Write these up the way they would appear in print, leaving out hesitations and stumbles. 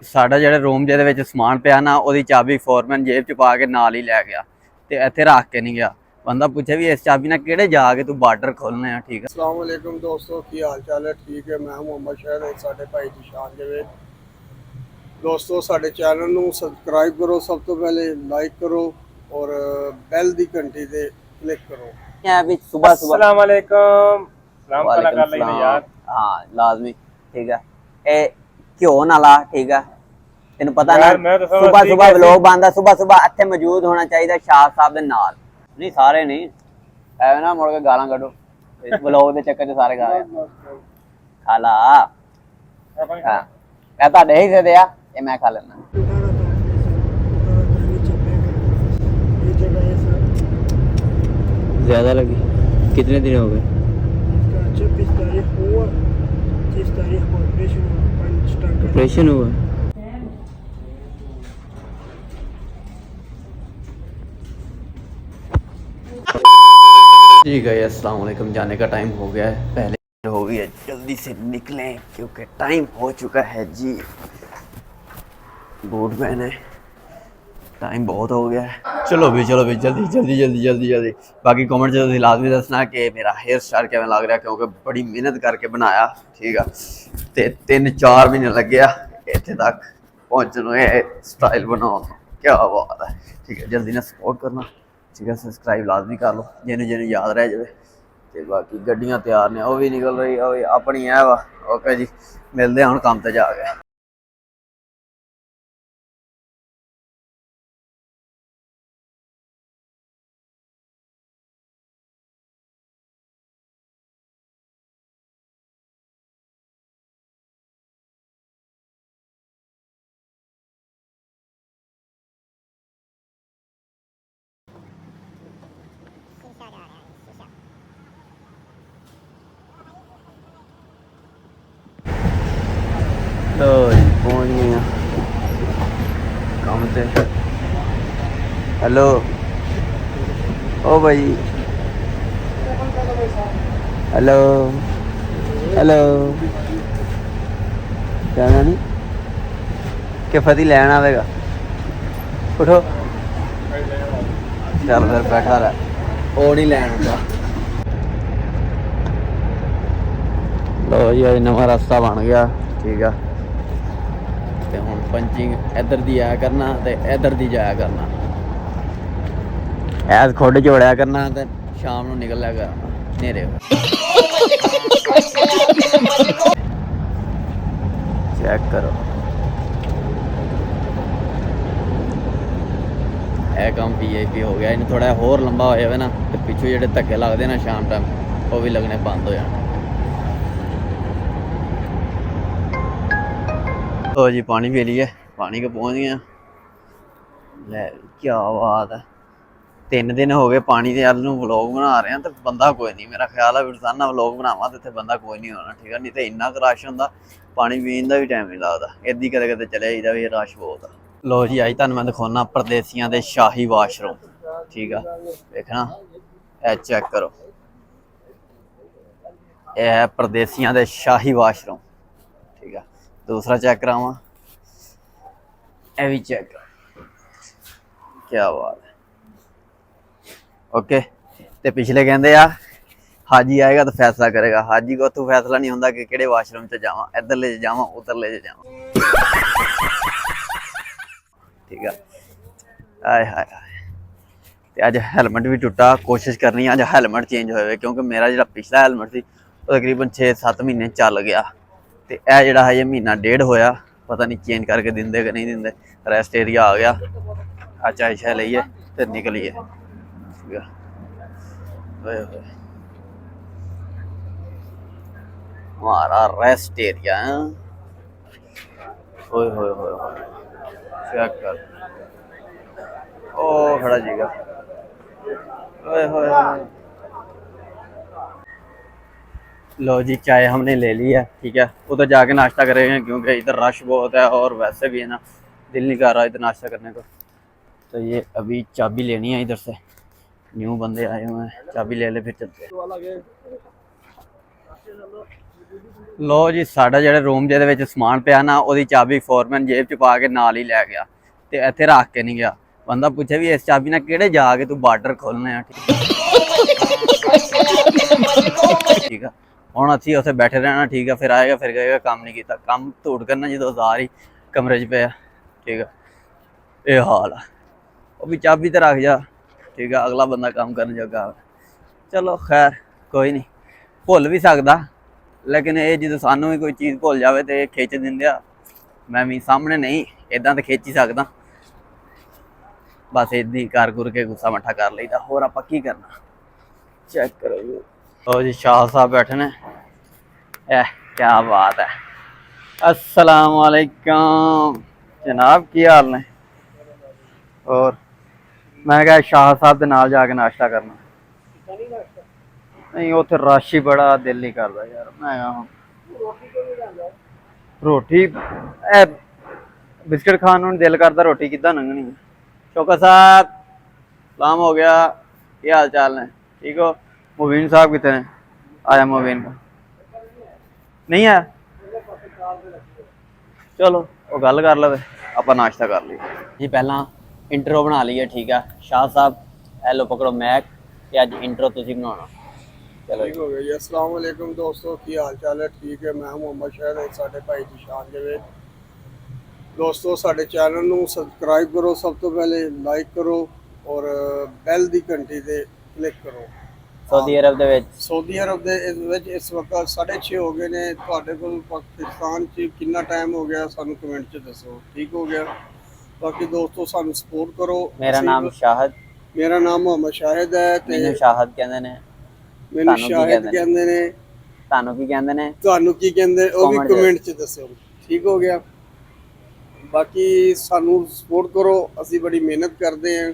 ਸਾਡਾ ਜਿਹੜਾ ਰੂਮ ਜਿਹਦੇ ਵਿੱਚ ਸਮਾਨ ਪਿਆ ਨਾ, ਉਹਦੀ ਚਾਬੀ ਫੋਰਮੈਨ ਜੇਬ ਚ ਪਾ ਕੇ ਨਾਲ ਹੀ ਲੈ ਗਿਆ ਤੇ ਇੱਥੇ ਰੱਖ ਕੇ ਨਹੀਂ ਗਿਆ। ਬੰਦਾ ਪੁੱਛੇ ਵੀ ਇਸ ਚਾਬੀ ਨਾਲ ਕਿਹੜੇ ਜਾ ਕੇ ਤੂੰ ਬਾਰਡਰ ਖੋਲਣੇ ਆ। ठीक है, अस्सलाम वालेकुम दोस्तों, की हाल चाल है? ठीक है, मैं हूं मोहम्मद शहर, साडे भाई जिशान जावेद। दोस्तों साडे चैनल ਨੂੰ ਸਬਸਕ੍ਰਾਈਬ ਕਰੋ, ਸਭ ਤੋਂ ਪਹਿਲੇ ਲਾਈਕ ਕਰੋ और बैल दी घंटी ते क्लिक करो। यहाँ भी सुबह सुबह अस्सलाम वालेकुम, सलाम कला कर लेना यार। हाँ लाजमी, ठीक है। ए क्यों ना ला, ठीक है। तेन पता ना सुबह सुबह व्लॉग बनदा, सुबह सुबह ਇੱਥੇ ਮੌਜੂਦ ਹੋਣਾ ਚਾਹੀਦਾ ਸ਼ਾਹ ਸਾਹਿਬ ਦੇ ਨਾਲ। ਨਹੀਂ ਸਾਰੇ ਨਹੀਂ, ਐਵੇਂ ਨਾ ਮੁੜ ਕੇ ਗਾਲਾਂ ਕੱਢੋ व्लॉग ਦੇ ਚੱਕਰ 'ਚ ਸਾਰੇ ਗਾ ਰਹੇ ਖਾ ਲਾ। ਹਾਂ ਇਹ ਤੁਹਾਡੇ ਹਿੱਸੇ ਦੇ ਆ, ਇਹ ਮੈਂ ਖਾ ਲੈਣਾ। ज्यादा लगी? कितने दिन हो गए? 26 तारीख हुआ, 30 तारीख को ऑपरेशन हुआ? जी गए, अस्सलाम वालेकुम। जाने का टाइम हो गया है, पहले हो गई है, जल्दी से निकलें क्योंकि टाइम हो चुका है जी। बूट पहने, टाइम बहुत हो गया है। चलो भी जल्दी जल्दी जल्दी जल्दी जल्दी। बाकी कमेंट से तुम लाजमी दसना कि मेरा हेयर स्टाइल किवें लग रहा, क्योंकि बड़ी मेहनत करके बनाया, ठीक है। ते 3-4 महीने लगे इत्थे तक पहुंचने में, स्टाइल बनाओ। क्या बात है, ठीक है। जल्दी ना सपोर्ट करना, ठीक है। सब्सक्राइब लाजमी कर लो जिन्हें जिन्हें याद रह जाए। तो बाकी गड्डियां तैयार ने, वो भी निकल रही है अपनी है वा। ओके जी, मिलते हैं हुण काम ते जाके। लो जी पहुंच गए हैं काम से। हेलो ओ भाई, हेलो हेलो, क्या नहीं कि फती लैन आवेगा? उठो चल फिर बैठा रहा, वो नहीं लैन आंदा। लो जी अज नवा रास्ता बन गया, ठीक है। ਤੇ ਹੁਣ ਪੰਚਿੰਗ ਇੱਧਰ ਦੀ ਆਇਆ ਕਰਨਾ ਤੇ ਇੱਧਰ ਦੀ ਜਾਇਆ ਕਰਨਾ, ਐਸ ਖੁੱਡ ਝੋੜਿਆ ਕਰਨਾ ਤੇ ਸ਼ਾਮ ਨੂੰ ਨਿਕਲਿਆ ਕਰਨਾ ਹਨੇਰੇ। ਚੈੱਕ ਕਰੋ, ਇਹ ਕੰਮ VIP ਹੋ ਗਿਆ। ਇਹਨੂੰ ਥੋੜਾ ਹੋਰ ਲੰਬਾ ਹੋ ਜਾਵੇ ਨਾ ਤੇ ਪਿੱਛੋਂ ਜਿਹੜੇ ਧੱਕੇ ਲੱਗਦੇ ਨਾ ਸ਼ਾਮ ਟਾਈਮ, ਉਹ ਵੀ ਲੱਗਣੇ ਬੰਦ ਹੋ ਜਾਣ। तो जी पानी पी लिए, पानी के पहुँच गए। ले क्या बात है, 3 दिन हो गए पानी के अल व्लॉग बना रहे हैं तो बंदा कोई नहीं। मेरा ख्याल है रोजाना व्लॉग बनावा तो इतने बंदा कोई नहीं होना, ठीक है। नहीं तो इन्ना क रश होंदा, पानी पीने का भी टाइम नहीं लगता। इदी कदे कदे चले जाइदा भी रश बहुत है। लो जी अज तुहानूं मैं दिखाना परदेसियां दे शाही वाशरूम, ठीक है। देखना ए चेक करो, यह है परदेसियां दे शाही वाशरूम, ठीक है। दूसरा चेक करावा, ये भी चेक करो, क्या बात है। ओके, ते पिछले कहते आ हाजी आएगा तो फैसला करेगा। हाजी को तो फैसला नहीं होंदा कि किहड़े वाशरूम च जावां, इधर ले जावां उधर ले जावां, ठीक है। हाय हाय हाय, ते अज हैलमेट भी टुटा। कोशिश करनी अज हैलमेट चेंज होए, क्योंकि मेरा जो पिछला हैलमेट सी तकरीबन 6-7 महीने चल गया, तो यह जोड़ा हजे महीना 1.5 होया, पता नहीं चेंज करके देंगे कि नहीं देंगे। रेस्ट एरिया आ गया, चाय शाय लीए तो निकलीए, ठीक है। हमारा रेस्ट एरिया है, ओए होए होए होए, चेक कर, ओ खड़ा जीगा, ओए होए होए। लो जी चाय हमने ले ली है, ठीक है। उधर जाके नाश्ता करेंगे क्योंकि इधर रश बहुत है और वैसे भी है ना दिल नहीं कर रहा इधर नाश्ता करने को। तो ये अभी चाबी लेनी है इधर से, न्यू बंदे आए हुए हैं, चाबी ले ले फिर चलते हैं। ਲੋ ਜੀ, ਸਾਡਾ ਜਿਹੜਾ ਰੂਮ ਜਿਹਦੇ ਵਿੱਚ ਸਮਾਨ ਪਿਆ ਨਾ, ਉਹਦੀ ਚਾਬੀ ਫੋਰਮੈਨ ਜੇਬ ਚ ਪਾ ਕੇ ਨਾਲ ਹੀ ਲੈ ਗਿਆ ਤੇ ਇੱਥੇ ਰੱਖ ਕੇ ਨਹੀਂ ਗਿਆ। ਬੰਦਾ ਪੁੱਛੇ ਵੀ ਇਸ ਚਾਬੀ ਨਾਲ ਕਿਹੜੇ ਜਾ ਕੇ ਤੂੰ ਬਾਰਡਰ ਖੋਲਣੇ ਆ। ਠੀਕ ਆ, ਹੁਣ ਅਸੀਂ ਉੱਥੇ ਬੈਠੇ ਰਹਿਣਾ। ਠੀਕ ਆ, ਫਿਰ ਆਏਗਾ ਫਿਰ ਕਹੇਗਾ ਕੰਮ ਨਹੀਂ ਕੀਤਾ। ਕੰਮ ਧੂੜ ਕਰਨਾ ਜਦੋਂ ਹਜ਼ਾਰ ਹੀ ਕਮਰੇ 'ਚ ਪਿਆ। ਠੀਕ ਆ, ਇਹ ਹਾਲ ਆ। ਉਹ ਵੀ ਚਾਬੀ ਤੇ ਰੱਖ ਜਾ। ਠੀਕ ਆ, ਅਗਲਾ ਬੰਦਾ ਕੰਮ ਕਰਨ ਜੋਗਾ। ਚਲੋ ਖੈਰ ਕੋਈ ਨਹੀਂ, ਭੁੱਲ ਵੀ ਸਕਦਾ, ਲੇਕਿਨ ਇਹ ਜਦੋਂ ਸਾਨੂੰ ਵੀ ਕੋਈ ਚੀਜ਼ ਭੁੱਲ ਜਾਵੇ ਤੇ ਇਹ ਖਿੱਚ ਦਿੰਦੇ ਆ। ਮੈਂ ਵੀ ਸਾਹਮਣੇ ਨਹੀਂ ਇਦਾਂ ਤਾਂ ਖਿੱਚ ਹੀ ਸਕਦਾ, ਬਸ ਏਦਾਂ ਹੀ ਕਰ ਗੁਰ ਕੇ ਗੁੱਸਾ ਮੱਠਾ ਕਰ ਲਈਦਾ। ਹੋਰ ਆਪਾਂ ਕੀ ਕਰਨਾ। ਚੈੱਕ ਕਰੋ ਜੀ, ਉਹ ਜੀ ਸ਼ਾਹ ਸਾਹਿਬ ਬੈਠੇ ਨੇ। क्या बात है। अस्सलाम वालेकुम जनाब, की हाल ने। और मैं क्या शाह साहब के नाल जाके नाश्ता करना। नहीं उत्थे रश ही बड़ा, दिल नहीं करता यार। मैं रोटी बिस्किट खान नूं दिल करता, रोटी किद्दां लंघनी। शौकत साहब सलाम हो गया, की हाल चाल ने, ठीक हो। मुबीन साहब कितने ने? आया मुबीन का नहीं है। चलो वो गल कर लवे, आप नाश्ता कर लीए जी। पहला इंट्रो बना लीए। ठीक है शाह साहब, एलो पकड़ो मैक ते अज इंट्रो तुसीं बनाना। चलो ठीक हो गया जी। अस्सलाम वालेकुम दोस्तों, की हाल चाल है? ठीक है, मैं मोहम्मद शहर है, साढ़े भाई जिशान जवेद। दोस्तों साढ़े चैनल नूं सबसक्राइब करो, सब तो पहले लाइक करो और बैल दी घंटी ते क्लिक करो। सऊदी अरब दे विच सऊदी अरब दे विच इस वक्त 6:30 हो गए ने। तुहाडे कोल पाकिस्तान च कितना टाइम हो गया सानू कमेंट च दसो। ठीक हो गया। बाकी दोस्तों सानू सपोर्ट करो। मेरा नाम शाहिद, मेरा नाम मोहम्मद शाहिद है ते मैनू शाहिद कहंदे ने। मैनू शाहिद कहंदे ने। तानू की कहंदे ने? ਤੁਹਾਨੂੰ ਕੀ ਕਹਿੰਦੇ ਉਹ ਵੀ ਕਮੈਂਟ 'ਚ ਦੱਸੋ। ਠੀਕ ਹੋ ਗਿਆ। ਬਾਕੀ ਸਾਨੂੰ ਸਪੋਰਟ ਕਰੋ, ਅਸੀਂ ਬੜੀ ਮਿਹਨਤ ਕਰਦੇ ਹਾਂ।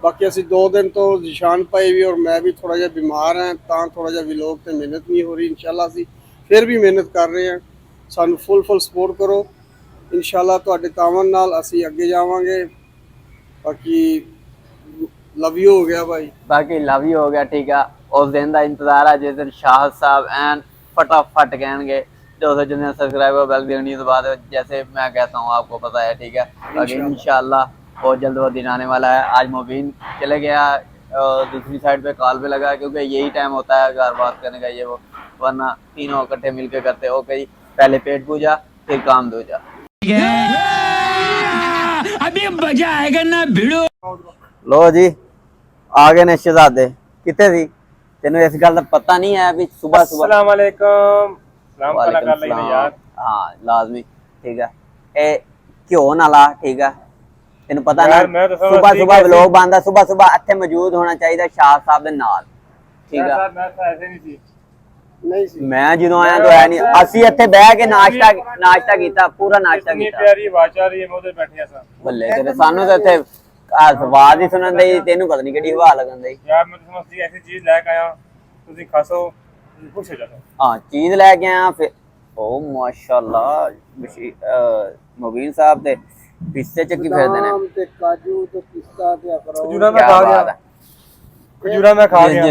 ਬਾਕੀ ਅਸੀਂ 2 ਦਿਨ ਤੋਂ ਜਿਸ਼ਾਨ ਭਾਈ ਵੀ ਔਰ ਮੈਂ ਵੀ ਥੋੜਾ ਜਿਹਾ ਬਿਮਾਰ ਹਾਂ, ਤਾਂ ਥੋੜਾ ਜਿਹਾ ਵਲੌਗ ਤੇ ਮਿਹਨਤ ਨਹੀਂ ਹੋ ਰਹੀ। ਇਨਸ਼ਾਅੱਲਾ ਅਸੀਂ ਫਿਰ ਵੀ ਮਿਹਨਤ ਕਰ ਰਹੇ ਹਾਂ। ਸਾਨੂੰ ਫੁੱਲ ਸਪੋਰਟ ਕਰੋ। ਇਨਸ਼ਾਅੱਲਾ ਤੁਹਾਡੇ ਤਾਵਨ ਨਾਲ ਅਸੀਂ ਅੱਗੇ ਜਾਵਾਂਗੇ। ਬਾਕੀ ਲਵ ਯੂ ਹੋ ਗਿਆ ਭਾਈ। बाकी लव यू हो गया। ठीक है, उस दिन का इंतजार है जिस दिन शाह साहब एन फटाफट कहेंगे 200 जितने सब्सक्राइबर बेल भी होनी। तो बाद जैसे मैं कहता हूँ आपको पता है। ठीक है, बाकी इंशाल्लाह बहुत जल्द वो दिन आने वाला है। आज मुबीन चले गया दूसरी साइड पे कॉल पे लगा, क्योंकि यही टाइम होता है घर बात करने का, ये वो, वरना तीनों इकट्ठे मिलकर करते। ओके जी, पहले पेट पूजा फिर काम दूजा। अभी मजा आएगा ना भिड़ो। लो जी आ गए ने शहजादे। कितने सी तेन इस गल का पता नहीं है भी सुबह सुबह। अस्सलाम वालेकुम, सलाम कला कर लेना यार। हाँ लाजमी। ठीक है, ए घ्यो ना ला। ठीक है, तेन पता ना सुबह सुबह व्लॉग बनदा, सुबह सुबह इत्थे मौजूद होना चाहिए शाह साहब दे नाल। ठीक है, मैं तो ऐसे नहीं थी। ਨਹੀਂ ਸੀ मैं ਜਦੋਂ ਆਇਆ तो है नहीं। ਅਸੀਂ ਇੱਥੇ ਬਹਿ ਕੇ ਨਾਸ਼ਤਾ ਕੀਤਾ, ਪੂਰਾ ਨਾਸ਼ਤਾ इतनी ਕੀਤਾ। प्यारी आवाज आ रही है, मैं उधर बैठिया सा ਬੱਲੇ ਤੇਰੇ, ਸਾਨੂੰ ਤਾਂ ਇੱਥੇ ਆਵਾਜ਼ ਹੀ ਸੁਣਨ ਦੀ, ਤੈਨੂੰ ਪਤਾ ਨਹੀਂ ਕਿਹੜੀ ਹਵਾ ਲੱਗਣ ਦੀ। यार। मैं तो समझती ऐसी चीज लेके आया, तुसी खासो खुश हो जाता। हाँ चीज लैके आया फिर। ओ माशाल्लाह, मुबीन साहब दे पिस्ते चक्की फिरदे ने। ਬਦਾਮ ਤੇ ਕਾਜੂ ਤੇ ਪਿਸਤਾ ਤੇ ਅਖਰੋਟ। खजूरा मैं क्या खा बात गया, है। खजूरा मैं खा गया।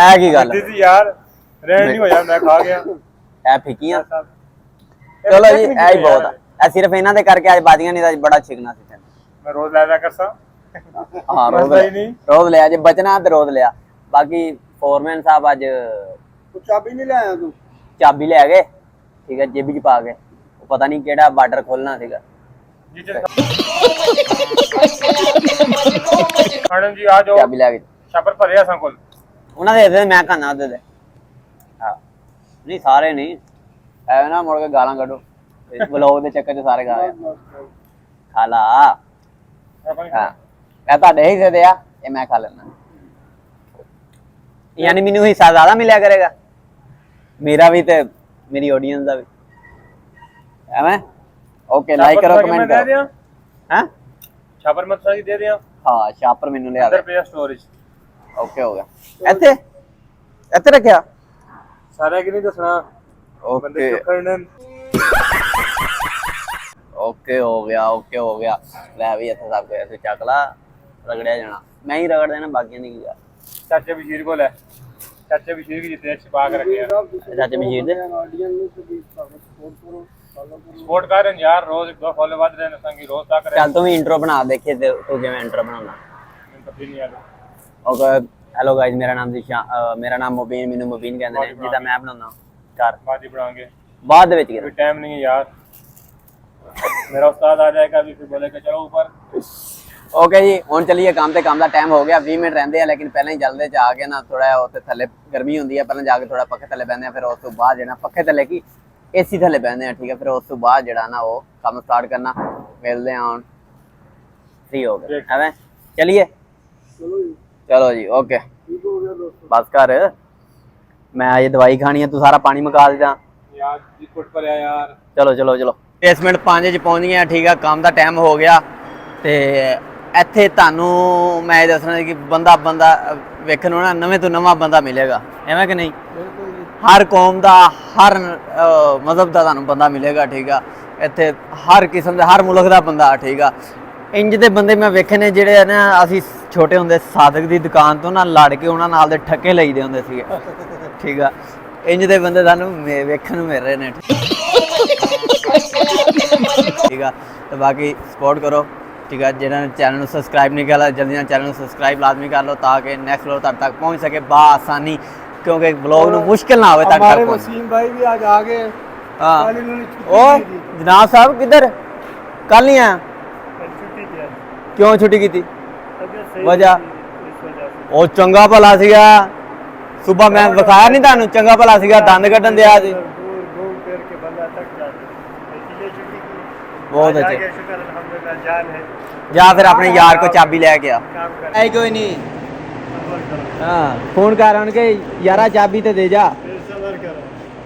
ऐ की गल दीदी यार रहन नहीं होया, मैं खा गया। ऐ फिकियां। चलो जी ऐ ही बहुत है। ऐ सिर्फ इन्हां दे करके आज बादियां, नहीं तो बड़ा छिकना सी तैनूं। मैं रोज लाया करसा। हाँ रोज लिया जे बचना तो रोज लिया। बाकी फोरमैन साहब आज ਤੂੰ ਚਾਬੀ ਨਹੀਂ ਲਿਆਇਆ ਤੂੰ? चाबी ले गए। ठीक है, जेबी च पा गए। पता नहीं केड़ा बार्डर खोलना सीगा। मैडम जी आ जाओ, चाबी ले गए। छापर भरे असां कोल। ਉਹਨਾਂ ਦੇ ਦੇ ਮੈਂ ਖਾਣਾ ਉਹਦੇ ਦੇ। ਹਾਂ ਨਹੀਂ ਸਾਰੇ ਨਹੀਂ, ਐਵੇਂ ਨਾ ਮੁੜ ਕੇ ਗਾਲਾਂ ਕੱਢੋ। ਇਸ ਬਲੌਗ ਦੇ ਚੱਕਰ 'ਚ ਸਾਰੇ ਗਾ ਰਹੇ ਆ। ਖਾ ਲਾ। ਹਾਂ ਇਹ ਤੁਹਾਡੇ ਹਿੱਸੇ ਦੇ ਆ, ਇਹ ਮੈਂ ਖਾ ਲੈਣਾ। यानी मैनू हिस्सा ज्यादा मिलया करेगा, मेरा भी ते मेरी ऑडियंस दा भी। एवें ओके, लाइक करो कमेंट करो। हैं छापर मत सारी दे दिया। हां शापर मैनू ले आ अंदर पे स्टोरेज। ओके हो गया। एथे एथे रखया सारा की नहीं दसना। ओके ओके हो गया, ओके हो गया। ले भी इथे सब कुछ ऐसे चकला रगड़या जाना। मैं ही रगड़ देना, बाकी नहीं किया। चाचे बशीर को ले ਚਾਚੇ ਬਸ਼ੀਰ ਕੀ ਜਿੱਤੇ ਛਪਾ ਕੇ ਰੱਖਿਆ ਚਾਚੇ ਮਜੀਦ ਦੇ ਆਡੀਅנס ਨੂੰ ਵੀ ਸਪੋਰਟ ਕਰੋ, ਫਾਲੋ ਕਰੋ। ਸਪੋਰਟ ਕਰ ਰਹੇ ਨੇ ਯਾਰ, ਰੋਜ਼ ਇੱਕ ਦੋ ਫੋਲੋ ਵੱਧ ਰਹੇ ਨੇ ਸੰਗੀ, ਰੋਜ਼ ਤੱਕ ਰਹੇ ਚੱਲ ਤੂੰ ਵੀ ਇੰਟਰੋ ਬਣਾ ਦੇਖੇ ਤੇ ਤੂੰ ਕਿਵੇਂ ਇੰਟਰੋ ਬਣਾਉਣਾ। ਮੈਨੂੰ ਪਤਾ ਹੀ ਨਹੀਂ ਯਾਰ। ਓਕੇ ਹੈਲੋ ਗਾਇਜ਼, ਮੇਰਾ ਨਾਮ ਮੁਬੀਨ, ਮੈਨੂੰ ਮੁਬੀਨ ਕਹਿੰਦੇ ਨੇ, ਜਿੱਦਾਂ ਮੈਂ ਬਣਾਉਣਾ ਕਰ ਬਾਅਦ ਹੀ ਬਣਾਵਾਂਗੇ, ਬਾਅਦ ਦੇ ਵਿੱਚ अभी टाइम नहीं है यार। मेरा उस्ताद आ जाएगा अभी, फिर बोलेगा चलो ऊपर। ਓਕੇ ਜੀ ਹੁਣ ਚੱਲੀਏ ਕੰਮ ਤੇ। ਕੰਮ ਦਾ ਟਾਈਮ ਹੋ ਗਿਆ, 20 ਮਿੰਟ ਰਹਿੰਦੇ ਆ, ਲੇਕਿਨ ਪਹਿਲਾਂ ਹੀ ਜਲਦੇ ਚ ਆ ਕੇ ਨਾ ਥੋੜਾ ਉੱਥੇ ਥੱਲੇ ਗਰਮੀ ਹੁੰਦੀ ਹੈ, ਪਹਿਲਾਂ ਜਾ ਕੇ ਥੋੜਾ ਪੱਖੇ ਥੱਲੇ ਬਹਿੰਦੇ ਆ, ਫਿਰ ਉਸ ਤੋਂ ਬਾਅਦ ਜਿਹੜਾ ਪੱਖੇ ਥੱਲੇ ਕੀ ਏਸੀ ਥੱਲੇ ਬਹਿੰਦੇ ਆ, ਠੀਕ ਹੈ। ਫਿਰ ਉਸ ਤੋਂ ਬਾਅਦ ਜਿਹੜਾ ਨਾ ਉਹ ਕੰਮ ਸਟਾਰਟ ਕਰਨਾ। ਮਿਲਦੇ ਆ ਹੁਣ ਫ੍ਰੀ ਹੋ ਗਏ ਐਵੇਂ। ਚਲਿਏ ਚਲੋ ਜੀ, ਚਲੋ ਜੀ ਓਕੇ ਠੀਕ ਹੋ ਗਿਆ ਦੋਸਤੋ। ਬਸ ਕਰ, ਮੈਂ ਅਜੇ ਦਵਾਈ ਖਾਣੀ ਹੈ, ਤੂੰ ਸਾਰਾ ਪਾਣੀ ਮੁਕਾ ਦਿੱਤਾ। यार रिपोर्ट पर है यार। ਚਲੋ ਚਲੋ ਚਲੋ 10 ਮਿੰਟ 5 ਚ ਪਹੁੰਚ ਗਏ ਆ, ਠੀਕ ਆ। ਕੰਮ ਦਾ ਟਾਈਮ ਹੋ ਗਿਆ ਤੇ ਇੱਥੇ ਤੁਹਾਨੂੰ ਮੈਂ ਇਹ ਦੱਸਣਾ ਕਿ ਬੰਦਾ ਵੇਖਣ ਨੂੰ ਨਾ ਨਵੇਂ ਤੋਂ ਨਵਾਂ ਬੰਦਾ ਮਿਲੇਗਾ, ਐਵੇਂ ਕਿ ਨਹੀਂ। ਬਿਲਕੁਲ ਜੀ, ਹਰ ਕੌਮ ਦਾ, ਹਰ ਮਜ਼ਹਬ ਦਾ ਤੁਹਾਨੂੰ ਬੰਦਾ ਮਿਲੇਗਾ, ਠੀਕ ਆ। ਇੱਥੇ ਹਰ ਕਿਸਮ ਦਾ, ਹਰ ਮੁਲਕ ਦਾ ਬੰਦਾ, ਠੀਕ ਆ। ਇੰਜ ਦੇ ਬੰਦੇ ਮੈਂ ਵੇਖੇ ਨੇ ਜਿਹੜੇ ਨਾ, ਅਸੀਂ ਛੋਟੇ ਹੁੰਦੇ ਸਾਦਕ ਦੀ ਦੁਕਾਨ ਤੋਂ ਨਾ ਲੜ ਕੇ ਉਹਨਾਂ ਨਾਲ ਦੇ ਠੱਕੇ ਲਈਦੇ ਹੁੰਦੇ ਸੀਗੇ, ਠੀਕ ਆ। ਇੰਜ ਦੇ ਬੰਦੇ ਸਾਨੂੰ ਵੇਖਣ ਨੂੰ ਮਿਲ ਰਹੇ ਨੇ, ਠੀਕ ਆ। ਤੇ ਬਾਕੀ ਸਪੋਰਟ ਕਰੋ, ਠੀਕ ਆ। ਜਿਹਨਾਂ ਨੇ ਚੈਨਲ ਨੂੰ ਸਬਸਕ੍ਰਾਈਬ ਨਹੀਂ ਕੀਤਾ, ਜਲਦੀ ਨਾਲ ਚੈਨਲ ਨੂੰ ਸਬਸਕ੍ਰਾਈਬ ਲਾਜ਼ਮੀ ਕਰ ਲਓ ਤਾਂ ਕਿ ਨੈਕਸਟ ਵਲੋਗ ਤੁਹਾਡੇ ਤੱਕ ਪਹੁੰਚ ਸਕੇ ਆਸਾਨੀ, ਕਿਉਂਕਿ ਵਲੋਗ ਨੂੰ ਮੁਸ਼ਕਿਲ ਨਾ ਹੋਵੇ ਤੁਹਾਡੇ हमारे तक पहुंचना। वसीम भाई भी आज आ गए। हाँ कल इन्होंने छुट्टी ओ दी थी। जनाब साहब किधर, कल नहीं आया, छुट्टी किया, क्यों छुट्टी की थी, तबीयत सही वजह नहीं, इस वजह से। ਉਹ ਚੰਗਾ ਭਲਾ ਸੀਗਾ, ਸੁਬਾ ਮੈਂ ਵਿਖਾਇਆ ਨਹੀਂ ਤੁਹਾਨੂੰ, ਚੰਗਾ ਭਲਾ ਸੀਗਾ, ਦੰਦ ਕੱਢਣ ਦਿਆ ਸੀ। दूर घूम फिर के बंदा थक जाता है, इसलिए छुट्टी की। ਬਹੁਤ आज आ ਅੱਛੇ। गया, शुक्र अल्हम्दुलिल्लाह, जान है, ਜਾ ਫਿਰ ਆਪਣੇ ਯਾਰ ਕੋ ਚਾਬੀ ਲੈ ਕੇ ਆ। काम कर। ਐ ਕੋਈ ਨਹੀਂ, सबर करो, ਹਾਂ ਫੋਨ ਕਰ ਆਣ ਕੇ ਯਾਰਾ ਚਾਬੀ ਤੇ ਦੇ ਜਾ। फिर सबर करो,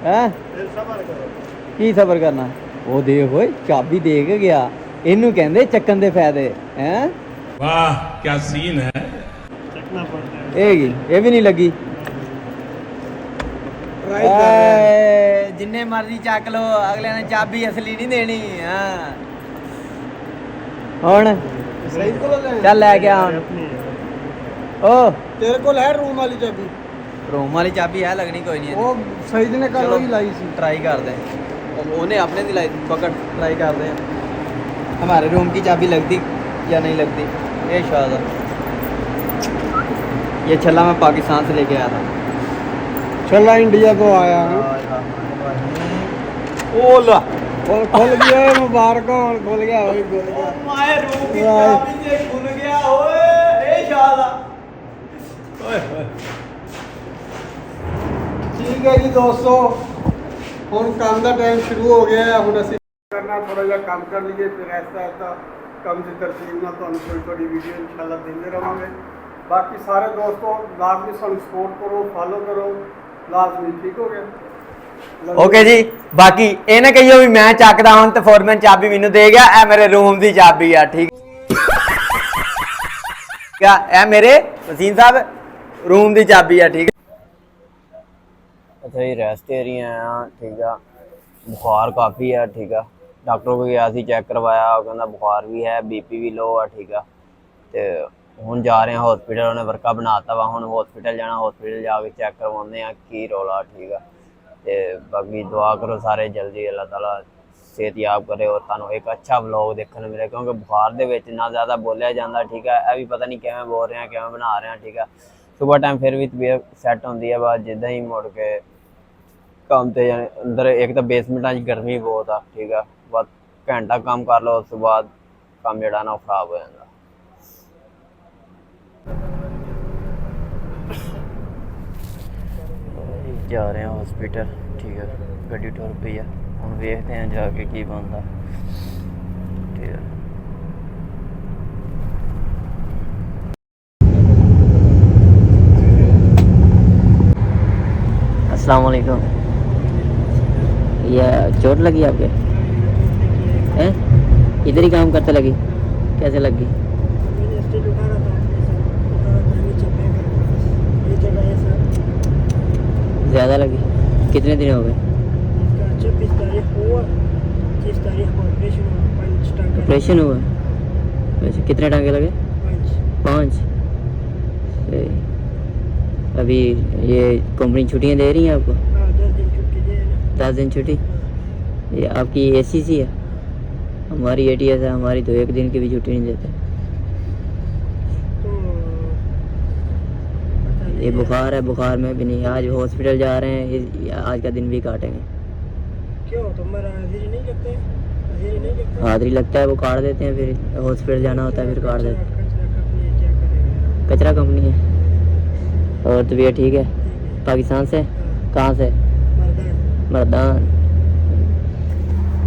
ਹੈ फिर सबर करो। ਕੀ ਸਬਰ ਕਰਨਾ, ਉਹ ਦੇਖ ਓਏ ਚਾਬੀ ਦੇ ਕੇ ਗਿਆ, ਇਹਨੂੰ ਕਹਿੰਦੇ ਚੱਕਣ ਦੇ ਫਾਇਦੇ ਹੈ। वाह क्या सीन है। चखना पड़ता है। ਇਹ ਵੀ ਨਹੀਂ ਲੱਗੀ। ट्राई कर रहे हैं। ਜਿੰਨੇ ਮਰਜ਼ੀ ਚੱਕ ਲੋ, ਅਗਲੇ ਨੇ ਚਾਬੀ ਅਸਲੀ ਨਹੀਂ ਦੇਣੀ। ਹਾਂ ਹੁਣ सही को ले। ਚੱਲ ਲੈ ਕੇ ਆ ਹੁਣ। अपनी है। ਓ तेरे को है रूम वाली चाबी? ਰੂਮ ਵਾਲੀ ਚਾਬੀ ਹੈ, ਲੱਗਣੀ ਕੋਈ ਨਹੀਂ। वो सईद ने कल चलो। ही लाई सी। ट्राई करते हैं, ਉਹਨੇ ਆਪਣੇ ਦੀ ਲਾਈ पकड़, ट्राई करते हैं हमारे रूम की चाबी लगती या नहीं लगती। ये शायद ये छल्ला मैं पाकिस्तान से लेके आया था। चला इंडिया को आया हूँ। ओला खुल गया है, मुबारक हो, खुल गया भाई, खुल गया। माय रूम की चाबी से खुल गया ओए, ये शायद ओए ओए। ठीक है जी दोस्तों, ਹੁਣ ਕੰਮ ਦਾ ਟਾਈਮ ਸ਼ੁਰੂ ਹੋ ਗਿਆ ਹੈ। ਹੁਣ ਅਸੀਂ ਕਰਨਾ ਥੋੜਾ ਜਿਹਾ ਕੰਮ ਕਰ ਲਈਏ, ਫਿਰ ਐਸਾ ਕੰਮ ਦੀ ਤਰਤੀਬ ਨਾਲ ਤੁਹਾਨੂੰ ਥੋੜੀ ਵੀਡੀਓ ਇਨਸ਼ਾਅੱਲਾ ਦਿੰਦੇ ਰਹਾਂਗੇ। ਬਾਕੀ ਸਾਰੇ ਦੋਸਤੋ ਲਾਜ਼ਮੀ ਸਾਨੂੰ ਸਪੋਰਟ ਕਰੋ, ਫਾਲੋ ਕਰੋ ਲਾਜ਼ਮੀ, ਠੀਕ ਹੋ ਗਿਆ। ਓਕੇ ਜੀ, ਬਾਕੀ ਇਹ ਨਾ ਕਹੀਓ ਵੀ ਮੈਂ ਚੱਕਦਾ ਹੁਣ ਤੇ ਫੋਰਮੈਨ ਚਾਬੀ ਮੈਨੂੰ ਦੇ ਗਿਆ, ਇਹ ਮੇਰੇ ਰੂਮ ਦੀ ਚਾਬੀ ਆ, ਠੀਕ ਆ। ਇਹ ਮੇਰੇ ਵਸੀਮ ਸਾਹਿਬ ਰੂਮ ਦੀ ਚਾਬੀ ਆ, ਠੀਕ। ਅੱਛਾ ਜੀ, ਰੈਸਟ ਏਰੀਆ ਆ, ਠੀਕ ਆ। ਬੁਖਾਰ ਕਾਫੀ ਆ, ਠੀਕ ਆ। ਡਾਕਟਰ ਕੋਲ ਗਿਆ ਸੀ, ਚੈੱਕ ਕਰਵਾਇਆ, ਉਹ ਕਹਿੰਦਾ ਬੁਖਾਰ ਵੀ ਹੈ, ਬੀਪੀ ਵੀ ਲੋ ਆ, ਠੀਕ ਆ। ਤੇ ਹੁਣ ਜਾ ਰਹੇ ਹਾਂ ਹਸਪੀਟਲ, ਉਹਨੇ ਵਰਕਾ ਬਣਾਤਾ ਵਾ, ਹੁਣ ਹਸਪੀਟਲ ਜਾਣਾ, ਹਸਪੀਟਲ ਜਾ ਕੇ ਚੈੱਕ ਕਰਵਾਉਂਦੇ ਆ ਕੀ ਰੌਲਾ, ਠੀਕ ਆ। ਤੇ ਬਾਕੀ ਦੁਆ ਕਰੋ ਸਾਰੇ ਜਲਦੀ ਅੱਲਾਹ ਤਾਲਾ ਸਿਹਤਯਾਬ ਕਰੇ ਔਰ ਤੁਹਾਨੂੰ ਇੱਕ ਅੱਛਾ ਵਲੌਗ ਦੇਖਣ ਨੂੰ ਮਿਲੇ, ਕਿਉਂਕਿ ਬੁਖਾਰ ਦੇ ਵਿੱਚ ਨਾ ਜ਼ਿਆਦਾ ਬੋਲਿਆ ਜਾਂਦਾ, ਠੀਕ ਆ। ਇਹ ਵੀ ਪਤਾ ਨਹੀਂ ਕਿਵੇਂ ਬੋਲ ਰਹੇ ਆ, ਕਿਵੇਂ ਬਣਾ ਰਹੇ ਆ, ਠੀਕ ਆ। ਸੁਬਾਹ ਟਾਈਮ ਫਿਰ ਵੀ ਤਬੀਅਤ ਸੈੱਟ ਹੁੰਦੀ ਹੈ, ਬਾਅਦ ਜਿੱਦਾਂ ਹੀ ਮੁੜ ਕੇ ਕੰਮ ਤੇ ਜਾਣੇ, ਅੰਦਰ ਇੱਕ ਤਾਂ ਬੇਸਮੈਂਟਾਂ 'ਚ ਗਰਮੀ ਬਹੁਤ ਆ, ਠੀਕ ਆ। ਬਸ ਘੰਟਾ ਕੰਮ ਕਰ ਲਓ, ਉਸ ਤੋਂ ਬਾਅਦ ਕੰਮ ਜਿਹੜਾ ਨਾ ਉਹ ਖਰਾਬ ਹੋ ਜਾਂਦਾ। ਜਾ ਰਹੇ ਹਾਂ ਹਸਪੀਟਲ, ਠੀਕ ਹੈ। ਗੱਡੀ ਟੁਰ ਪਈ ਆ, ਹੁਣ ਵੇਖਦੇ ਹਾਂ ਜਾ ਕੇ ਕੀ ਬਣਦਾ, ਠੀਕ ਹੈ। अस्सलाम वालेकुम। ये चोट लगी आपके हैं? इधर ही काम करते लगी, कैसे लगी? ज़्यादा लगी? कितने दिन हो गए? 26 तारीख हुआ, 30 तारीख को ऑपरेशन हुआ, 5 टांके ऑपरेशन हुआ? वैसे कितने टांके लगे? 5। 5। सही। अभी ये कंपनी छुट्टियाँ दे रही हैं आपको? हाँ 10 दिन छुट्टी दे ना। 10 दिन छुट्टी? हाँ। ये आपकी ACC है? हमारी ATS है, हमारी तो 1 दिन की भी छुट्टी नहीं देते। तो पता नहीं ये बुखार है, बुखार में भी नहीं, आज हॉस्पिटल जा रहे हैं, आज का दिन भी काटेंगे। क्यों तुम्हारा हाजिरी नहीं लगते? हाजिरी नहीं लगते? हाजिरी लगता है, वो काट देते हैं, फिर हॉस्पिटल जाना होता है, फिर काट देते हैं। कचरा कंपनी है, क्या करेगा? कचरा कंपनी है। और तबीयत ठीक है? पाकिस्तान से? हाँ, कहाँ से? मर्दान। मर्दान।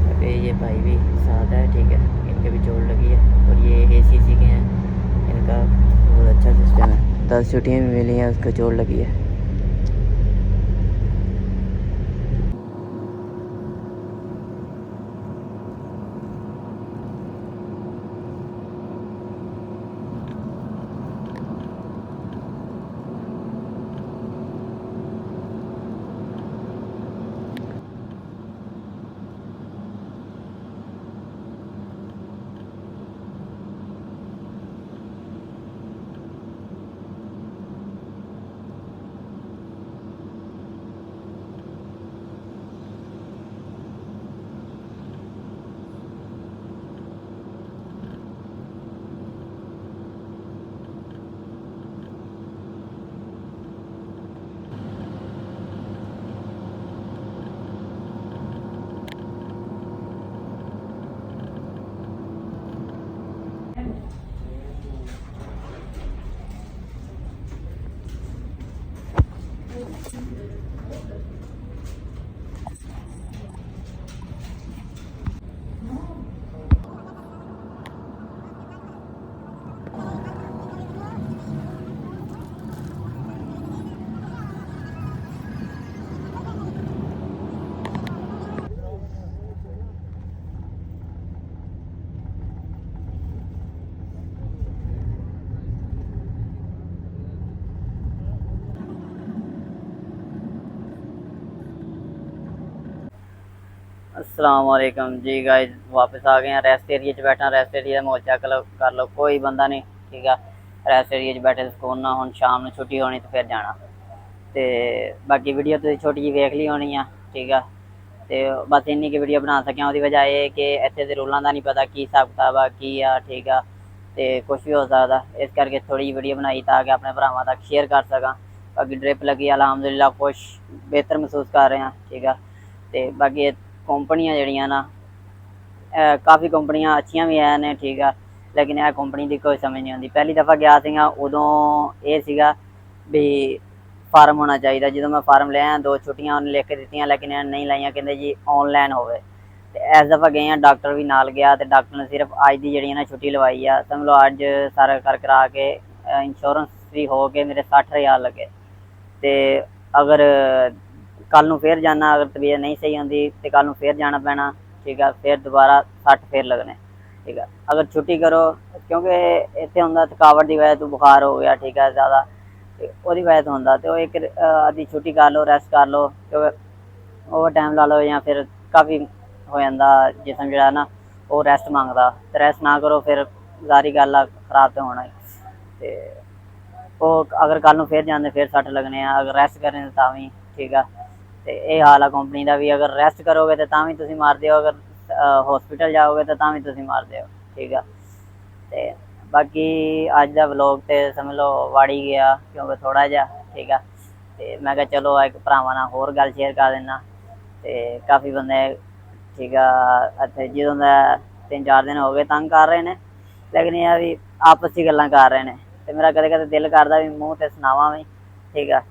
अरे ये भाई भी साथ है, ठीक है, इनके भी चोट लगी है। और ये ACC के हैं, इनका बहुत अच्छा सिस्टम है, 10 छुट्टियाँ भी मिली हैं, उसको चोट लगी है। अस्सलाम वालेकुम जी गाइस, वापस आ गए हैं। रेस्ट एरिया च बैठा, रेस्ट एरिया माहौल चेक कर लो, कोई बंदा नहीं, ठीक है। रेस्ट एरिया च बैठे सुकून ना, हुण शाम ਨੂੰ छुट्टी होनी तो फिर जाना। ਤੇ ਬਾਕੀ ਵੀਡੀਓ ਤੁਸੀਂ ਛੋਟੀ ਜਿਹੀ ਵੇਖ ਲਈ ਹੋਣੀ ਆ, ਠੀਕ ਆ। ਤੇ ਬਸ ਇੰਨੀ ਕਿ ਵੀਡੀਓ ਬਣਾ ਸਕਿਆ, ਉਹਦੀ ਵਜ੍ਹਾ ਇਹ ਕਿ ਇੱਥੇ ਦੇ ਰੂਲਾਂ ਦਾ ਨਹੀਂ ਪਤਾ ਕੀ ਹਿਸਾਬ ਕਿਤਾਬ ਆ, ਕੀ ਆ, ਠੀਕ ਆ। ਤੇ ਕੁਝ ਵੀ ਹੋ ਸਕਦਾ, ਇਸ ਕਰਕੇ ਥੋੜੀ ਜਿਹੀ ਵੀਡੀਓ ਬਣਾਈ ਤਾਂ ਕਿ ਆਪਣੇ ਭਰਾਵਾਂ ਤੱਕ ਸ਼ੇਅਰ ਕਰ ਸਕਾਂ। ਬਾਕੀ ਡ੍ਰਿਪ ਲੱਗੀ, ਅਲਹਮਦੁਲਿਲਾ ਕੁਛ ਬਿਹਤਰ ਮਹਿਸੂਸ ਕਰ ਰਹੇ ਹਾਂ, ਠੀਕ ਆ। ਤੇ ਬਾਕੀ ਕੰਪਨੀਆਂ ਜਿਹੜੀਆਂ ਨਾ, ਕਾਫੀ ਕੰਪਨੀਆਂ ਅੱਛੀਆਂ ਵੀ ਆਇਆ ਨੇ, ਠੀਕ ਆ। ਲੇਕਿਨ ਇਹ ਕੰਪਨੀ ਦੀ ਕੋਈ ਸਮਝ ਨਹੀਂ ਆਉਂਦੀ। ਪਹਿਲੀ ਦਫਾ ਗਿਆ ਸੀਗਾ ਉਦੋਂ ਇਹ ਸੀਗਾ ਵੀ ਫਾਰਮ ਹੋਣਾ ਚਾਹੀਦਾ। ਜਦੋਂ ਮੈਂ ਫਾਰਮ ਲਿਆ 2 ਛੁੱਟੀਆਂ ਉਹਨੇ ਲਿਖ ਕੇ ਦਿੱਤੀਆਂ, ਲੇਕਿਨ ਇਹ ਨਹੀਂ ਲਾਈਆਂ, ਕਹਿੰਦੇ ਜੀ ਔਨਲਾਈਨ ਹੋਵੇ। ਤੇ ਇਸ ਦਫਾ ਗਏ ਆ, ਡਾਕਟਰ ਵੀ ਨਾਲ ਗਿਆ, ਤੇ ਡਾਕਟਰ ਨੇ ਸਿਰਫ ਅੱਜ ਦੀ ਜਿਹੜੀ ਨਾ ਛੁੱਟੀ ਲਵਾਈ ਆ। ਸਮਝ ਲਓ ਅੱਜ ਸਾਰਾ ਕਰਾ ਕੇ ਇੰਸ਼ੋਰੈਂਸ ਵੀ ਹੋ ਕੇ ਮੇਰੇ 60,000 ਲੱਗੇ। ਤੇ ਅਗਰ ਕੱਲ ਨੂੰ ਫਿਰ ਜਾਣਾ, ਅਗਰ ਤਬੀਅਤ ਨਹੀਂ ਸਹੀ ਹੁੰਦੀ ਤੇ ਕੱਲ ਨੂੰ ਫਿਰ ਜਾਣਾ ਪੈਣਾ, ਠੀਕ ਆ। ਫਿਰ ਦੁਬਾਰਾ 60 ਫਿਰ ਲੱਗਣੇ, ਠੀਕ ਆ। ਅਗਰ ਛੁੱਟੀ ਕਰੋ, ਕਿਉਂਕਿ ਇੱਥੇ ਹੁੰਦਾ ਥਕਾਵਟ ਦੀ ਵਜ੍ਹਾ ਤੋਂ ਬੁਖਾਰ ਹੋ ਗਿਆ, ਠੀਕ ਆ, ਜ਼ਿਆਦਾ, ਤੇ ਉਹਦੀ ਵਜ੍ਹਾ ਤੋਂ ਹੁੰਦਾ। ਤੇ ਉਹ ਇੱਕ ਅੱਧੀ ਛੁੱਟੀ ਕਰ ਲਓ, ਰੈਸਟ ਕਰ ਲਓ, ਕਿਉਂਕਿ ਓਵਰ ਟਾਈਮ ਲਾ ਲਓ ਜਾਂ ਫਿਰ ਕਾਫੀ ਹੋ ਜਾਂਦਾ ਜਿਸਮ ਜਿਹੜਾ ਨਾ ਉਹ ਰੈਸਟ ਮੰਗਦਾ। ਤੇ ਰੈਸਟ ਨਾ ਕਰੋ ਫਿਰ ਸਾਰੀ ਗੱਲ ਆ ਖਰਾਬ ਤਾਂ ਹੋਣਾ ਹੀ। ਤੇ ਉਹ ਅਗਰ ਕੱਲ ਨੂੰ ਫਿਰ ਜਾਂਦੇ ਫਿਰ 60 ਲੱਗਣੇ ਆ, ਅਗਰ ਰੈਸਟ ਕਰੇ ਤਾਂ ਵੀ, ਠੀਕ ਆ। ਤੇ ਇਹ ਹਾਲ ਆ ਕੰਪਨੀ ਦਾ ਵੀ, ਅਗਰ ਰੈਸਟ ਕਰੋਗੇ ਤੇ ਤਾਂ ਵੀ ਤੁਸੀਂ ਮਾਰਦੇ ਹੋ, ਅਗਰ ਹੌਸਪੀਟਲ ਜਾਓਗੇ ਤਾਂ ਵੀ ਤੁਸੀਂ ਮਾਰਦੇ ਹੋ, ਠੀਕ ਆ। ਤੇ ਬਾਕੀ ਅੱਜ ਦਾ ਵਲੋਗ ਤੇ ਸਮਝ ਲਓ ਵੜ ਹੀ ਗਿਆ, ਕਿਉਂਕਿ ਥੋੜਾ ਜਿਹਾ, ਠੀਕ ਆ। ਤੇ ਮੈਂ ਕਿਹਾ ਚਲੋ ਇੱਕ ਭਰਾਵਾਂ ਨਾਲ ਹੋਰ ਗੱਲ ਸ਼ੇਅਰ ਕਰ ਦਿੰਦਾ। ਤੇ ਕਾਫੀ ਬੰਦੇ, ਠੀਕ ਆ, ਇੱਥੇ ਜਦੋਂ ਦਾ 3-4 ਦਿਨ ਹੋ ਗਏ ਤੰਗ ਕਰ ਰਹੇ ਨੇ, ਲੇਕਿਨ ਇਹ ਵੀ ਆਪਸ 'ਚ ਗੱਲਾਂ ਕਰ ਰਹੇ ਨੇ। ਤੇ ਮੇਰਾ ਕਦੇ ਕਦੇ ਦਿਲ ਕਰਦਾ ਵੀ ਮੂੰਹ ਤੇ ਸੁਣਾਵਾਂ ਵੀ, ਠੀਕ ਆ।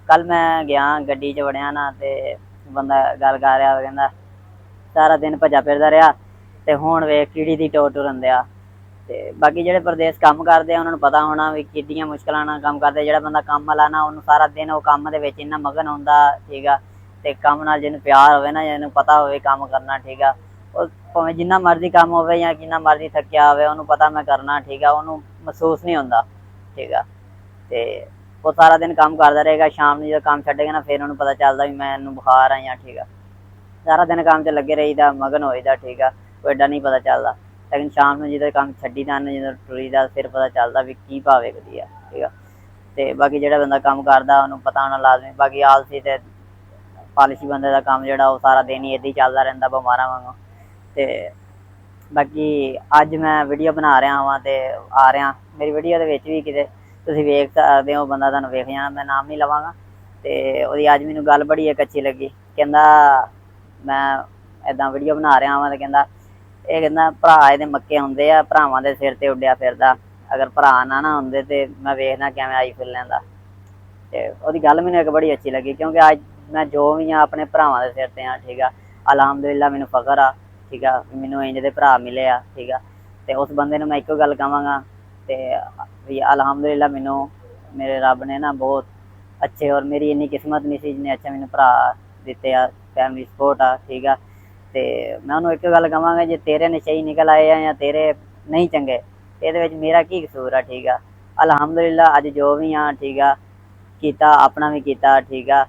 ਕੱਲ ਮੈਂ ਗਿਆ ਗੱਡੀ 'ਚ ਵੜਿਆ ਨਾ, ਤੇ ਬੰਦਾ ਗੱਲ ਕਰ ਰਿਹਾ, ਕਹਿੰਦਾ ਸਾਰਾ ਦਿਨ ਭੱਜਾ ਫਿਰਦਾ ਰਿਹਾ ਤੇ ਹੁਣ ਵੇਖ ਕੀੜੀ ਦੀ ਟੋਰ ਟੁਰਨ ਦਿਆ। ਤੇ ਬਾਕੀ ਜਿਹੜੇ ਪ੍ਰਦੇਸ਼ ਕੰਮ ਕਰਦੇ ਆ ਉਹਨਾਂ ਨੂੰ ਪਤਾ ਹੋਣਾ ਵੀ ਕਿੱਡੀਆਂ ਮੁਸ਼ਕਿਲਾਂ ਨਾਲ ਕੰਮ ਕਰਦੇ। ਜਿਹੜਾ ਬੰਦਾ ਕੰਮ ਵਾਲਾ ਨਾ, ਉਹਨੂੰ ਸਾਰਾ ਦਿਨ ਉਹ ਕੰਮ ਦੇ ਵਿੱਚ ਇੰਨਾ ਮਗਨ ਹੁੰਦਾ, ਠੀਕ ਆ। ਤੇ ਕੰਮ ਨਾਲ ਜਿਹਨੂੰ ਪਿਆਰ ਹੋਵੇ ਨਾ, ਜਿਹਨੂੰ ਪਤਾ ਹੋਵੇ ਕੰਮ ਕਰਨਾ, ਠੀਕ ਆ, ਉਹ ਭਾਵੇਂ ਜਿੰਨਾ ਮਰਜ਼ੀ ਕੰਮ ਹੋਵੇ ਜਾਂ ਜਿੰਨਾ ਮਰਜ਼ੀ ਥੱਕਿਆ ਹੋਵੇ, ਉਹਨੂੰ ਪਤਾ ਮੈਂ ਕਰਨਾ, ਠੀਕ ਆ। ਉਹਨੂੰ ਮਹਿਸੂਸ ਨਹੀਂ ਹੁੰਦਾ, ਠੀਕ ਆ। ਤੇ ਉਹ ਸਾਰਾ ਦਿਨ ਕੰਮ ਕਰਦਾ ਰਹੇਗਾ, ਸ਼ਾਮ ਨੂੰ ਜਦੋਂ ਕੰਮ ਛੱਡੇਗਾ ਨਾ ਫਿਰ ਉਹਨੂੰ ਪਤਾ ਚੱਲਦਾ ਵੀ ਮੈਨੂੰ ਬੁਖਾਰ ਆ ਜਾਂ, ਠੀਕ ਆ। ਸਾਰਾ ਦਿਨ ਕੰਮ 'ਚ ਲੱਗੇ ਰਹੀਦਾ, ਮਗਨ ਹੋਈਦਾ, ਠੀਕ ਆ, ਕੋਈ ਐਡਾ ਨਹੀਂ ਪਤਾ ਚੱਲਦਾ। ਲੇਕਿਨ ਸ਼ਾਮ ਨੂੰ ਜਦੋਂ ਕੰਮ ਛੱਡੀ ਦਾ, ਜਦੋਂ ਟੁਰੀਦਾ, ਫਿਰ ਪਤਾ ਚੱਲਦਾ ਵੀ ਕੀ ਭਾਅ ਵਿਕਦੀ ਆ, ਠੀਕ ਆ। ਤੇ ਬਾਕੀ ਜਿਹੜਾ ਬੰਦਾ ਕੰਮ ਕਰਦਾ ਉਹਨੂੰ ਪਤਾ ਹੋਣਾ ਲਾਜ਼ਮੀ। ਬਾਕੀ ਆਲਸੀ ਤੇ ਪਾਲਿਸ਼ੀ ਬੰਦੇ ਦਾ ਕੰਮ ਜਿਹੜਾ ਉਹ ਸਾਰਾ ਦਿਨ ਹੀ ਏਦਾਂ ਹੀ ਚੱਲਦਾ ਰਹਿੰਦਾ ਬਿਮਾਰਾਂ ਵਾਂਗੂ। ਤੇ ਬਾਕੀ ਅੱਜ ਮੈਂ ਵੀਡੀਓ ਬਣਾ ਰਿਹਾ ਹਾਂ ਤੇ ਆ ਰਿਹਾ ਮੇਰੀ ਵੀਡੀਓ ਦੇ ਵਿੱਚ ਵੀ ਕਿਤੇ ਤੁਸੀਂ ਵੇਖ ਸਕਦੇ ਹੋ, ਬੰਦਾ ਤੁਹਾਨੂੰ ਵੇਖ ਜਾਣਾ, ਮੈਂ ਨਾਮ ਨਹੀਂ ਲਵਾਂਗਾ। ਤੇ ਉਹਦੀ ਅੱਜ ਮੈਨੂੰ ਗੱਲ ਬੜੀ ਇੱਕ ਅੱਛੀ ਲੱਗੀ, ਕਹਿੰਦਾ ਮੈਂ ਏਦਾਂ ਵੀਡੀਓ ਬਣਾ ਰਿਹਾ ਹਾਂ ਤੇ ਕਹਿੰਦਾ ਭਰਾ ਇਹਦੇ ਮੱਕੇ ਹੁੰਦੇ ਆ, ਭਰਾਵਾਂ ਦੇ ਸਿਰ ਤੇ ਉੱਡਿਆ ਫਿਰਦਾ, ਅਗਰ ਭਰਾ ਨਾ ਹੁੰਦੇ ਤੇ ਮੈਂ ਵੇਖਣਾ ਕਿਵੇਂ ਆਈ ਫਿਰ ਲੈਂਦਾ। ਤੇ ਉਹਦੀ ਗੱਲ ਮੈਨੂੰ ਇੱਕ ਬੜੀ ਅੱਛੀ ਲੱਗੀ, ਕਿਉਂਕਿ ਅੱਜ ਮੈਂ ਜੋ ਵੀ ਹਾਂ ਆਪਣੇ ਭਰਾਵਾਂ ਦੇ ਸਿਰ ਤੇ ਹਾਂ, ਠੀਕ ਆ। ਅਲਹਮਦੁਲਿਲਾ ਮੈਨੂੰ ਫਖਰ ਆ, ਠੀਕ ਆ, ਮੈਨੂੰ ਇੰਝ ਦੇ ਭਰਾ ਮਿਲੇ ਆ, ਠੀਕ ਆ। ਤੇ ਉਸ ਬੰਦੇ ਨੂੰ ਮੈਂ ਇੱਕੋ ਗੱਲ ਕਹਾਂਗਾ ਤੇ ਵੀ ਅਲਹਮਦੁਲਿਲਾ ਮੈਨੂੰ ਮੇਰੇ ਰੱਬ ਨੇ ਨਾ ਬਹੁਤ ਅੱਛੇ, ਔਰ ਮੇਰੀ ਇੰਨੀ ਕਿਸਮਤ ਨਹੀਂ ਸੀ ਜਿੰਨੇ ਅੱਛੇ ਮੈਨੂੰ ਭਰਾ ਦਿੱਤੇ ਆ, ਫੈਮਿਲੀ ਸਪੋਰਟ ਆ, ਠੀਕ ਆ। ਤੇ ਮੈਂ ਉਹਨੂੰ ਇੱਕ ਗੱਲ ਕਹਾਂਗਾ, ਜੇ ਤੇਰੇ ਨਸ਼ੇ ਹੀ ਨਿਕਲ ਆਏ ਆ ਜਾਂ ਤੇਰੇ ਨਹੀਂ ਚੰਗੇ, ਇਹਦੇ ਵਿੱਚ ਮੇਰਾ ਕੀ ਕਸੂਰ ਆ, ਠੀਕ ਆ। ਅਲਹਮਦੁਲਿਲਾ ਅੱਜ ਜੋ ਵੀ ਆ, ਠੀਕ ਆ, ਕੀਤਾ, ਆਪਣਾ ਵੀ ਕੀਤਾ, ਠੀਕ ਆ,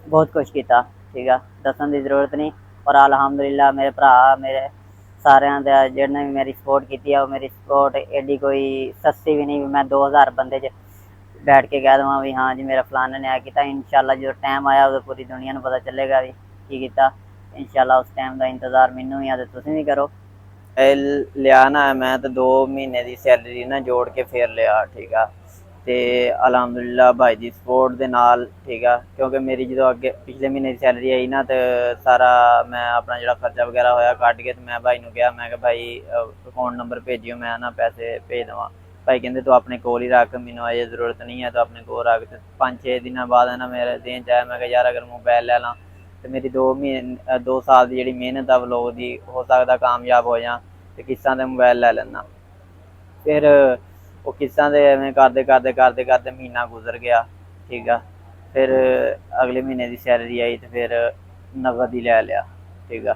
ਬਹੁਤ ਕੁਛ ਕੀਤਾ, ਠੀਕ ਆ, ਦੱਸਣ ਦੀ ਜ਼ਰੂਰਤ ਨਹੀਂ। ਔਰ ਅਲਹਮਦੁਲਿਲਾ ਮੇਰੇ ਭਰਾ ਮੇਰੇ ਸਾਰਿਆਂ ਦਾ ਜਿਹਨੇ ਵੀ ਮੇਰੀ ਸਪੋਰਟ ਕੀਤੀ ਆ, ਉਹ ਮੇਰੀ ਸਪੋਰਟ ਐਡੀ ਕੋਈ ਸਸਤੀ ਵੀ ਨਹੀਂ ਵੀ ਮੈਂ 2000 ਬੰਦੇ 'ਚ ਬੈਠ ਕੇ ਕਹਿ ਦੇਵਾਂ ਵੀ ਹਾਂ ਜੀ ਮੇਰਾ ਫਲਾਣੇ ਨੇ ਆ ਕੀਤਾ। ਇਨਸ਼ਾਅੱਲਾ ਜਦੋਂ ਟਾਈਮ ਆਇਆ ਉਦੋਂ ਪੂਰੀ ਦੁਨੀਆ ਨੂੰ ਪਤਾ ਚੱਲੇਗਾ ਵੀ ਕੀ ਕੀਤਾ। ਇਨਸ਼ਾਅੱਲਾ ਉਸ ਟਾਈਮ ਦਾ ਇੰਤਜ਼ਾਰ ਮੈਨੂੰ ਵੀ ਆ ਤੇ ਤੁਸੀਂ ਵੀ ਕਰੋ। ਲਿਆ ਨਾ ਮੈਂ ਤਾਂ 2 ਮਹੀਨੇ ਦੀ ਸੈਲਰੀ ਨਾ ਜੋੜ ਕੇ ਫਿਰ ਲਿਆ, ਠੀਕ ਆ। ਤੇ ਅਲਹਮਦੁਲਿਲਾ ਭਾਈ ਦੀ ਸਪੋਰਟ ਦੇ ਨਾਲ, ਠੀਕ ਆ, ਕਿਉਂਕਿ ਮੇਰੀ ਜਦੋਂ ਅੱਗੇ ਪਿਛਲੇ ਮਹੀਨੇ ਦੀ ਸੈਲਰੀ ਆਈ ਨਾ ਤੇ ਸਾਰਾ ਮੈਂ ਆਪਣਾ ਜਿਹੜਾ ਖਰਚਾ ਵਗੈਰਾ ਹੋਇਆ ਕੱਢ ਕੇ ਤੇ ਮੈਂ ਭਾਈ ਨੂੰ ਕਿਹਾ, ਮੈਂ ਕਿਹਾ ਭਾਈ ਅਕਾਊਂਟ ਨੰਬਰ ਭੇਜਿਓ, ਮੈਂ ਨਾ ਪੈਸੇ ਭੇਜ ਦੇਵਾਂ। ਭਾਈ ਕਹਿੰਦੇ ਤੂੰ ਆਪਣੇ ਕੋਲ ਹੀ ਰੱਖ, ਮੈਨੂੰ ਅਜੇ ਜ਼ਰੂਰਤ ਨਹੀਂ ਹੈ, ਤੂੰ ਆਪਣੇ ਕੋਲ ਰੱਖ। ਤੇ 5-6 ਦਿਨਾਂ ਬਾਅਦ ਨਾ ਮੇਰੇ ਦੇਣ 'ਚ ਆਇਆ, ਮੈਂ ਕਿਹਾ ਯਾਰ ਅਗਰ ਮੋਬਾਈਲ ਲੈ ਲਾਂ ਤੇ ਮੇਰੀ 2 ਸਾਲ ਦੀ ਜਿਹੜੀ ਮਿਹਨਤ ਆ ਵਲੋਗ ਦੀ ਹੋ ਸਕਦਾ ਕਾਮਯਾਬ ਹੋ ਜਾ, ਤੇ ਕਿਸ਼ਤਾਂ ਦੇ ਮੋਬਾਈਲ ਲੈ ਲੈਂਦਾ। ਫਿਰ ਉਹ ਕਿਸ਼ਤਾਂ ਦੇ ਐਵੇਂ ਕਰਦੇ ਮਹੀਨਾ ਗੁਜ਼ਰ ਗਿਆ, ਠੀਕ ਆ। ਫਿਰ ਅਗਲੇ ਮਹੀਨੇ ਦੀ ਸੈਲਰੀ ਆਈ ਤੇ ਫਿਰ ਨਗਦ ਹੀ ਲੈ ਲਿਆ, ਠੀਕ ਆ।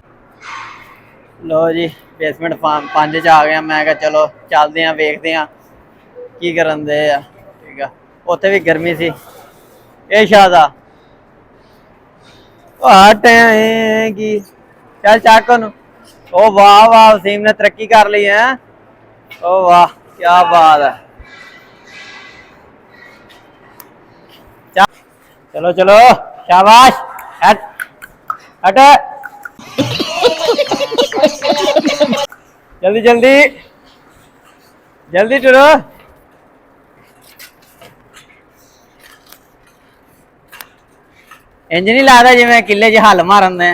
ਲੋ ਜੀ ਬੇਸਮੈਂਟ 5 'ਚ ਆ ਗਿਆ, ਮੈਂ ਕਿਹਾ ਚਲੋ ਚੱਲਦੇ ਹਾਂ, ਵੇਖਦੇ ਹਾਂ ਕੀ ਕਰਨ ਦੇ ਆ, ਠੀਕ ਆ। ਉੱਥੇ ਵੀ ਗਰਮੀ ਸੀ। ਇਹ ਸ਼ਾਦਾ ਕੀ ਚੱਲ ਚੱਕ ਉਹਨੂੰ। ਉਹ ਵਾਹ ਵਾਹ, ਵਸੀਮ ਨੇ ਤਰੱਕੀ ਕਰ ਲਈ ਹੈ। ਉਹ ਵਾਹ ਕਿਆ ਬਾਤ ਹੈ। ਚਲੋ ਚਲੋ शाबाश, हट हट जल्दी जल्दी जल्दी टुरो। इंज नहीं लगता जिवें किले च हल मारन दे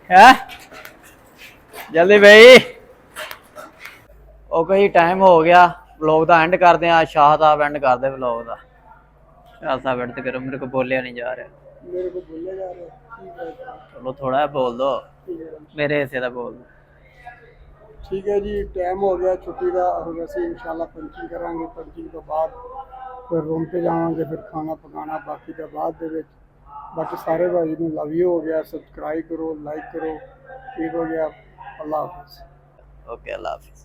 है। जल्दी भाई, ओके जी टाइम हो गया, व्लॉग का एंड करते हैं। शाह साहब एंड कर दे व्लॉग का। शाह साहब एंड करो, मेरे को बोलिया नहीं जा रहा। मेरे को बोलने जा रहे हैं, चलो थोड़ा बोल दो, मेरे हिस्से का बोल दो। ठीक है जी, टाइम हो गया छुट्टी का। और वैसे इंशाल्लाह पंचिंग करांगे, पंचिंग तो बाद फिर रूम पे जावांगे, फिर खाना पकाना बाकी तो बाद दे विच। बाकी सारे भाई नूं लव यू हो गया, सब्सक्राइब करो, लाइक करो, ठीक हो गया। अल्लाह हाफिज़। ओके, अल्लाह हाफिज़।